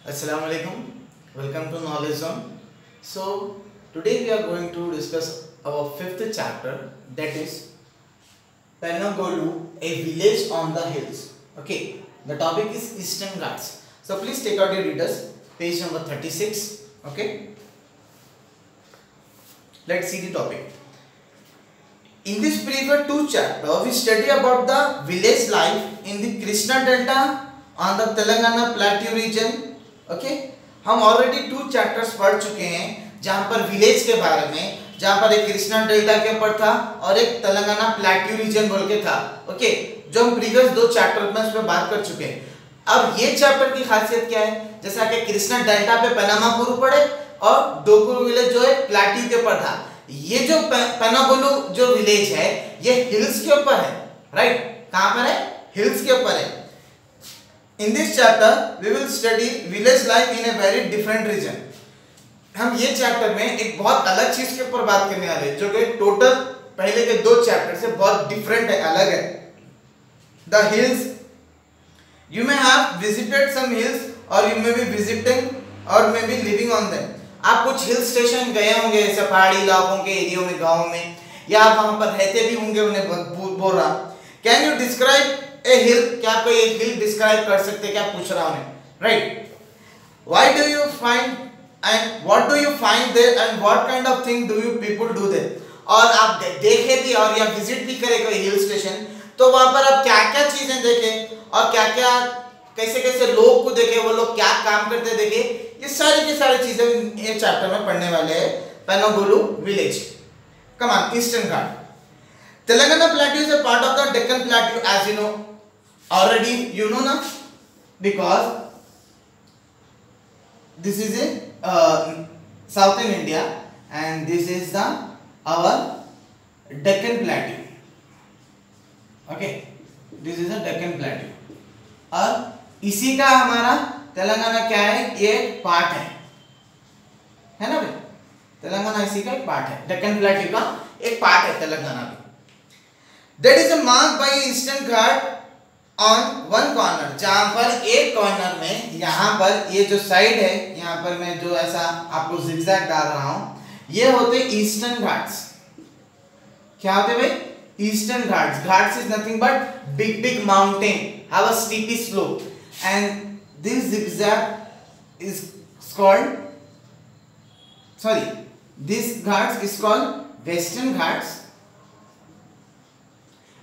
Assalamu alaikum. Welcome to Knowledge Zone. So today we are going to discuss our fifth chapter, that is Penangolu, a village on the hills. Okay, the topic is Eastern Ghats. So please take out your readers, page number 36. Okay, let's see the topic. In this previous two chapter, we study about the village life in the Krishna Delta on the Telangana Plateau region. Okay हम already 2 chapters पढ़ चुके हैं जहां पर village के बारे में, जहां पर एक कृष्णा डेल्टा के ऊपर था और एक तेलंगाना प्लेट्यू रीजन बोल के था। ओके, जो हम प्रीवियस 2 चैप्टर में उस पर बात कर चुके हैं। अब ये चैप्टर की खासियत क्या है, जैसा कि कृष्णा डेल्टा पे पेनामापुरु पड़े और डोकुरु विलेज जो है प्लेट्यू के ऊपर था। ये जो पेनागोलू जो विलेज है ये हिल्स के ऊपर है, राइट? कहां पर है? हिल्स के ऊपर है। In this chapter we will study village life in a very different region. हम ये चैप्टर में एक बहुत अलग चीज के ऊपर बात करने वाले हैं जो कि टोटल पहले के 2 चैप्टर से बहुत डिफरेंट है, अलग है। The hills, you may have visited some hills or you may be visiting or may be living on them. आप कुछ हिल स्टेशन गए होंगे, जैसे पहाड़ी इलाकों के एरिया में, गाँव में, या आप वहां पर रहते भी होंगे, उन्हें बोल रहा। Can you describe a hill? क्या आप कोई एक हिल डिस्क्राइब कर सकते हैं? क्या पूछ रहा हूं, right? Why do you find and what do you find there and what kind of thing do you people do there? और आप देखे भी और या विजिट भी करें कोई हिल स्टेशन, तो वहां पर आप क्या क्या चीजें देखें और क्या क्या कैसे कैसे लोग को देखे, वो लोग क्या काम करते देखे, ये सारी की सारी चीजें ये चैप्टर में पढ़ने वाले हैं। Penagolu village, come on, Eastern Ghat. Telangana Plateau is a part of the Deccan Plateau, as you know. Already you know now, because this is in southern India and this is the our Deccan Plateau. Okay, this is a Deccan Plateau. और इसी का हमारा तेलंगाना क्या है, ये part है ना भाई? तेलंगाना इसी का एक पार्ट है, डेक्कन प्लेट्यू का एक पार्ट है तेलंगाना भी। That is a marked by Eastern Ghat on one corner, जहां पर एक कॉर्नर में, यहाँ पर ये जो साइड है, यहाँ पर मैं जो ऐसा आपको zigzag डाल रहा हूँ, ये होते ईस्टर्न घाट्स। क्या होते भाई? Eastern Ghats. Ghats is nothing but big mountain have a steepy slope and this zigzag is called, sorry, this ghats is called Western Ghats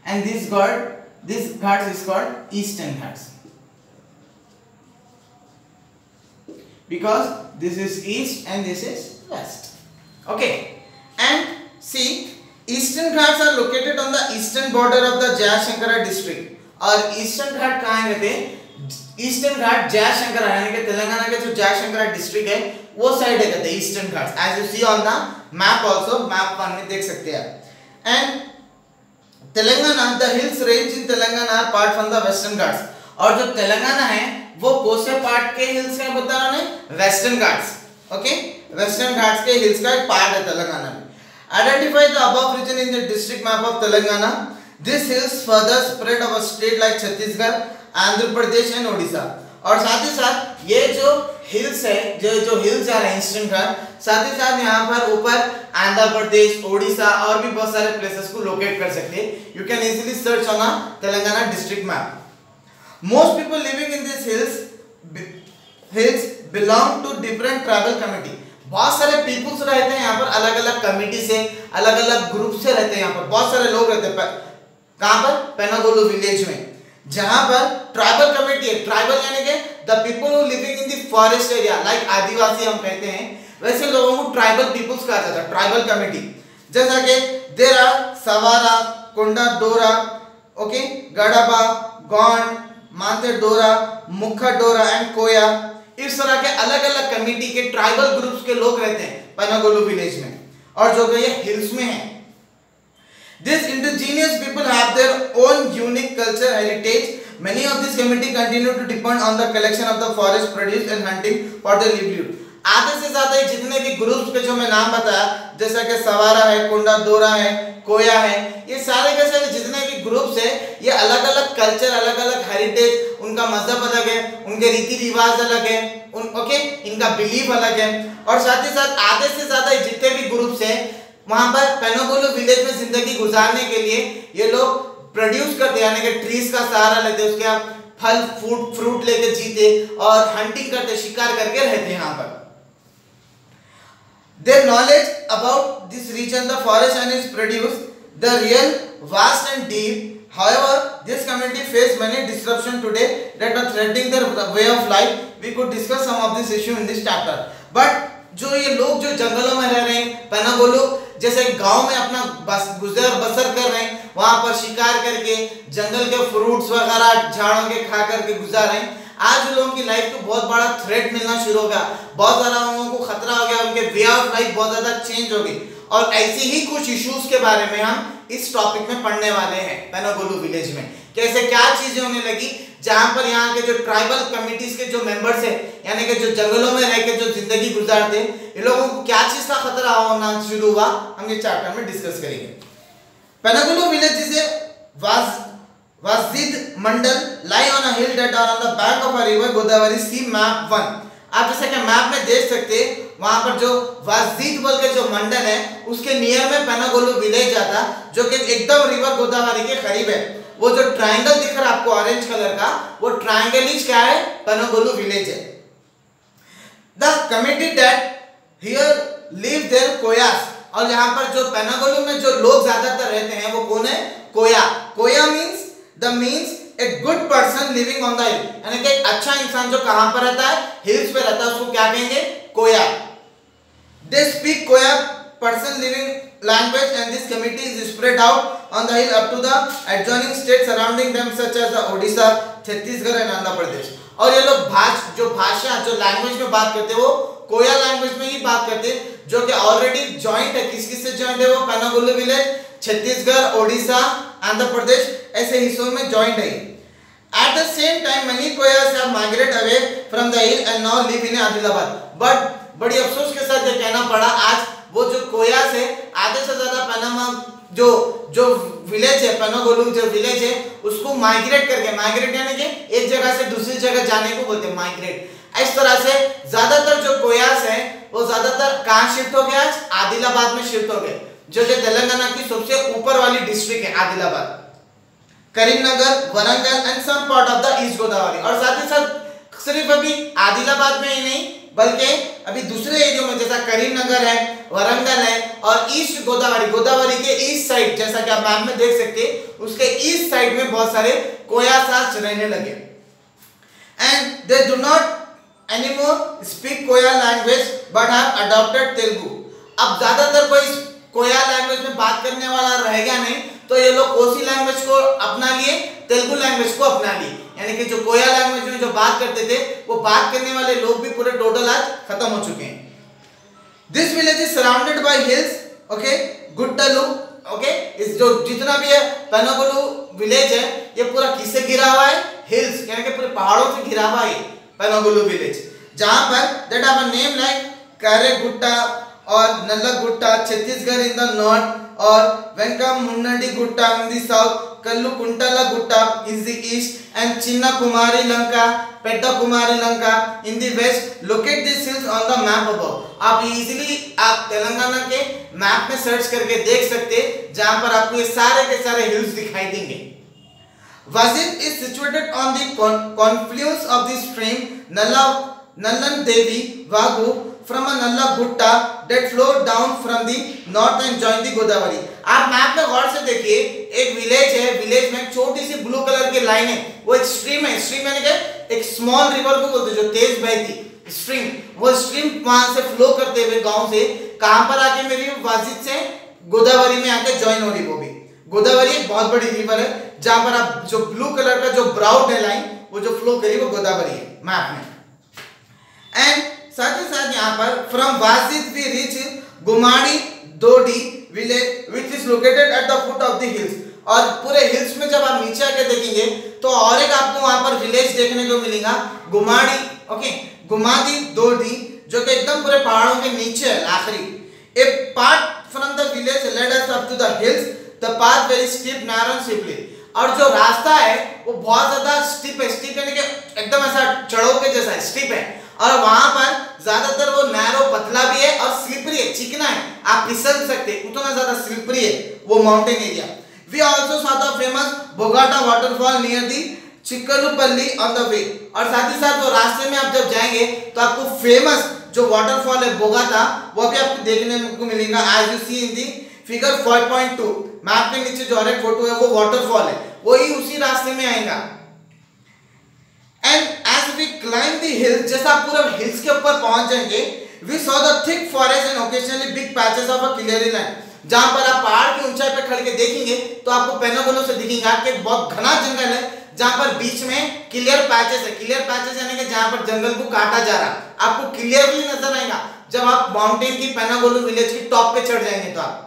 and this ghats is called Eastern Ghats, because this is east and this is west. Okay, and see, Eastern Ghats are located on the eastern border of the Jayashankara district. और eastern घाट कहाँ रहते हैं? Eastern घाट जयशंकरा, यानी कि तेलंगाना के जो जयशंकरा district है वो साइड है कहते हैं Eastern Ghats, as you see on the map also, map 1 में देख सकते हैं। And Telangana, the hills range in Telangana are part from the Western Ghats, और जो तेलंगाना है वो कौन से पार्ट के हिल्स का बता रहा हूं? Western Ghats. Okay, Western Ghats के हिल्स का एक पार्ट है तेलंगाना में। Identify the above region in the district map of Telangana. This hills further spread over state like Chhattisgarh, Andhra Pradesh and Odisha. और साथ ही साथ ये जो हिल्स है, जो हिल्स आ रहे हैं ईस्टर्न घाट, साथ ही साथ यहाँ पर ऊपर आंध्र प्रदेश, ओडिशा और भी बहुत सारे प्लेसेस को लोकेट कर सकते हैं। You can easily search on a Telangana district map. Most people living in this hills belong to different tribal community. बहुत सारे पीपल्स रहते हैं यहाँ पर, अलग अलग कम्युनिटी से, अलग अलग ग्रुप से रहते हैं। यहाँ पर बहुत सारे लोग रहते हैं। कहाँ पर? पेनागोलू विलेज में, जहां पर ट्राइबल कम्युनिटी है। ट्राइबल यानी कि the people who living in the forest area, like adivasi हम कहते हैं, वैसे लोगों को ट्राइबल पीपल्स कहा जाता है, ट्राइबल कम्युनिटी। जैसा कि देयर आर सवारा, कोंडा डोरा, ओके, गड़ाबा, गोंड, माते डोरा, मुखा डोरा एंड कोया। इस तरह के अलग अलग कम्युनिटी के ट्राइबल ग्रुप्स के लोग रहते हैं पेनागोलू विलेज में, और जो कि ये हिल्स में है। These indigenous people have their own unique culture heritage. Many of these community continue to depend on the collection of the forest produce and hunting for their livelihood. आधे से ज्यादा जितने भी ग्रुप्स के जो मैं नाम बताया, जैसा कि सवारा है, कोंडा डोरा है, कोया है, ये सारे के सारे जितने भी ग्रुप्स है, ये अलग अलग कल्चर, अलग अलग हेरिटेज, उनका मजहब अलग है, उनके रीति रिवाज अलग है, ओके, इनका बिलीफ अलग है। और साथ ही साथ आधे से ज्यादा जितने भी ग्रुप्स हैं वहां पर पेनागोलू विलेज में जिंदगी गुजारने के लिए ये लोग प्रोड्यूस करते यानी कि ट्रीज का सहारा लेते, उसके आप फल फ्रूट लेके जीते और हंटिंग करते, शिकार करके रहते यहाँ पर। Their knowledge about this region, the forest and its produce, the real vast and deep. However, this community face many disruptions today that are threatening their way of life. We could discuss some of this issue in this chapter. But जो ये लोग जो जंगलों में रह रहे हैं, पेनागोलू जैसे गांव में अपना गुजर बसर कर रहे हैं, वहां पर शिकार करके जंगल के फ्रूट्स वगैरह झाड़ों के खा करके गुजार रहे हैं। आज लोगों की लाइफ को बहुत बड़ा थ्रेट मिलना शुरू हो गया, बहुत ज्यादा उन को खतरा हो गया, उनके वे ऑफ लाइफ बहुत ज्यादा चेंज हो गई। और ऐसी ही कुछ इश्यूज के बारे में हम इस टॉपिक में पढ़ने वाले हैं पेनागोलू विलेज में। कैसे क्या चीजें होने लगी जहां पर यहाँ के जो ट्राइबल कम्युनिटीज के जो मेंबर्स है यानी कि जो जंगलों में रह के जो जिंदगी गुजारते हैं, इन लोगों को क्या चीज का खतरा होना शुरू हुआ, हम ये चैप्टर में डिस्कस करेंगे। Penagolu village is a Wajedu mandal lie on a hill that are on the bank of a river Godavari. See map 1। आप जैसे कि मैप में देख सकते हैं वहां पर जो वाजिद बोल के जो मंडल है उसके नियर में पेनागोलू विलेज आता जो कि एकदम रिवर गोदावरी के करीब है। वो जो ट्रायंगल दिख रहा है आपको ऑरेंज कलर का, वो ट्रायंगल ही क्या है, पेनागोलू विलेज है। The community that here live there Koyas. और यहाँ पर जो पेनागोलू में जो लोग ज्यादातर रहते हैं वो कौन है, Koya. Koya means a good person living on the hill, यानी कि एक अच्छा इंसान जो कहां पर रहता है, हिल्स पे रहता है, उसको क्या कहेंगे, Koya. They speak Koya person living language and this community is spread out on the hill up to the adjoining states surrounding them such as the Odisha, Chhattisgarh and Andhra Pradesh. और ये लोग जो भाषा जो लैंग्वेज में बात करते हैं वो कोया लैंग्वेज में ही बात करते हैं, जो कि ऑलरेडी जॉइंट है। किस किस से जॉइंट है, वो पेनागोलू विलेज, छत्तीसगढ़, ओडिशा, आंध्र प्रदेश ऐसे हिस्सों में जॉइंट है। At the same time many Koyas have migrated away from the hill and now live in Adilabad। But बड़ी अफसोस के साथ ये कहना पड़ा, आज वो जो कोयास है आधे से ज्यादा पेनामा जो विलेज है, पेनागोलू जो विलेज है उसको माइग्रेट करके, माइग्रेट यानी कि एक जगह से दूसरी जगह जाने को बोलते हैं माइग्रेट। इस तरह से ज्यादातर जो कोयास है वो ज्यादातर कहां शिफ्ट हो गया, आज आदिलाबाद में शिफ्ट हो गए, जो कि तेलंगाना की सबसे ऊपर वाली डिस्ट्रिक्ट है Adilabad, Karimnagar, Warangal and some part of the East Godavari. और साथ ही साथ सिर्फ अभी आदिलाबाद में ही नहीं बल्कि अभी दूसरे एरिया में जैसा करीमनगर है, वरंगल है और ईस्ट गोदावरी के ईस्ट साइड, जैसा कि आप मैप में देख सकते हैं, उसके ईस्ट साइड में बहुत सारे कोयासास रहने लगे। And they do not anymore speak Koya language but have adopted Telugu. अब ज्यादातर कोई कोया लैंग्वेज में बात करने वाला रह गया नहीं, तो ये लोग कोसी लैंग्वेज को अपना लिए, तेलुगु लैंग्वेज को अपना लिए, यानी कि जो कोया लैंग्वेज में जो बात करते थे वो बात करने वाले लोग भी पूरे टोटल आज खत्म हो चुके हैं। This village is surrounded by hills, okay, गुट्टलू, ओके। इस जो जितना भी है पेनागोलू विलेज है ये पूरा किससे घिरा हुआ है, हिल्स, यानी कि पूरे पहाड़ों से घिरा हुआ है पेनागोलू विलेज, जहां पर that have a name like Karegutta और Nallagutta Chhattisgarh in the north और Venkamunnadi Gutta in the south, Kallu Kuntala Gutta in the east and Chinna Kumari Lanka, Pedda Kumari Lanka in the west. Locate this hills on the map above. आप इजीली आप तेलंगाना के मैप में सर्च करके देख सकते हैं जहां पर आपको ये सारे के सारे हिल्स दिखाई देंगे। Wajedu is situated on the confluence of the stream Nallan Devi Vagu from a Nalla Gutta that flow down from the north and join the Godavari। आप मैप में गौर से देखिए, एक विलेज है, विलेज में छोटी सी ब्लू कलर की लाइन है, वो एक स्ट्रीम है। स्ट्रीम यानी कि एक स्मॉल रिवर को बोलते हैं जो तेज बहती स्ट्रीम, वो स्ट्रीम वहां से फ्लो करते हुए गांव से कहां पर आके मेरी वाजिद से गोदावरी में आके ज्वाइन हो रही। वो भी गोदावरी एक बहुत बड़ी रिवर है जहां पर आप जो ब्लू कलर का जो ब्राउन है लाइन वो जो फ्लो करी वो गोदावरी है मैप में। एंड साथ ही साथ यहाँ पर from Wajid we reach गुमाड़ी Dodi village which is located at the foot of the hills. और पूरे हिल्स में जब आप नीचे आके देखेंगे तो और एक आपको वहां पर विलेज देखने को मिलेगा, गुमाड़ी, ओके, गुमादी दोडी, जो कि एकदम पूरे पहाड़ों के नीचे है आखिरी। A part from the village led us up to the hills, the path very steep narrow slippery. और जो रास्ता है वो बहुत ज्यादा स्टीप है, स्टीप यानी कि एकदम ऐसा चढ़ाव के जैसा स्टीप है। और वहां पर ज्यादातर वो नैरो पतला भी है और स्लिपरी है, चिकना है, आप फिसल सकते, उतना ज्यादा स्लिपरी है वो mountain area. We also saw the famous Bogatha waterfall near the Chikkalupalli on the way, और साथ ही साथ वो रास्ते में आप जब जाएंगे तो आपको फेमस जो वाटरफॉल है बोगाटा वो भी आपको देखने को मिलेगा। As you see in the figure 5.2 map के नीचे जो रेड फोटो है वो वाटरफॉल है, वही उसी रास्ते में आएगा। And as we climb the hills, जैसा आप पूरा हिल्स के ऊपर पहुंच जाएंगे, we saw the thick forest and occasionally big patches of a cleared land. जहां पर आप पहाड़ की ऊंचाई पे खड़ के देखेंगे तो आपको पेनागोलो से दिखेगा कि बहुत घना जंगल है, जहां पर बीच में क्लियर पैचेस है। क्लियर पैचेस यानी कि जहां पर जंगल को काटा जा रहा, आपको क्लियरली नजर आएगा जब आप माउंटेन की पेनागोलो विलेज की टॉप पे चढ़ जाएंगे तो आप।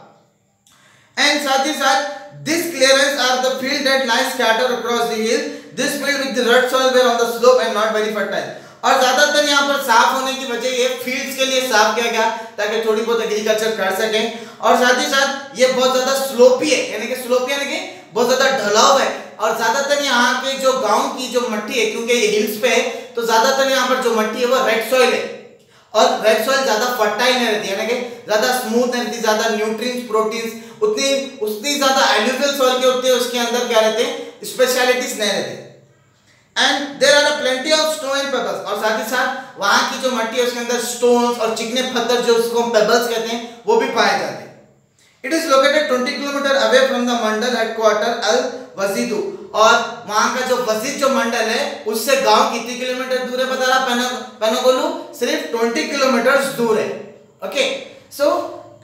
एंड साथ ही साथ this clearance are the field that lies scattered across the hill, this field with the red soil where on the slope and not very fertile. और ज्यादातर यहाँ पर साफ होने की वजह ये फील्ड्स के लिए साफ किया गया ताकि थोड़ी बहुत एग्रीकल्चर कर सकें, और साथ ही साथ ये बहुत ज्यादा स्लोपी है, यानी कि स्लोपी यानी कि बहुत ज्यादा ढलाव है, और ज्यादातर यहाँ के जो गांव की जो मिट्टी है, क्योंकि ये हिल्स पे है तो ज्यादातर यहाँ पर जो मिट्टी है वो रेड सॉइल है, और रेड सॉइल ज्यादा फर्टाइल नहीं रहती, यानी कि ज्यादा स्मूथ नहीं रहती, ज्यादा न्यूट्रिएंट्स प्रोटीन्स उतनी ज्यादा एल्यूवियल सॉइल के होते हैं, उसके अंदर क्या रहते हैं स्पेशलिटीज नहीं रहते। And there are plenty of stone and pebbles, और साथ ही साथ वहां की जो मिट्टी है उसके अंदर स्टोन्स और चिकने पत्थर जो उसको हम पेबल्स कहते हैं वो भी पाए जाते हैं। It is located 20 kilometre away from the mandal headquarter अल वजीदू, और वहां का जो वजीद जो मंडल है उससे गांव कितने किलोमीटर दूर है बता रहा पेनागोलू, सिर्फ 20 किलोमीटर दूर है। Okay, so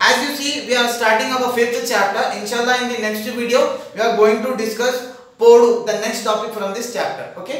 as you see we are starting our 5th chapter. Inshallah in the next video we are going to discuss Podu, the next topic from this chapter. Okay.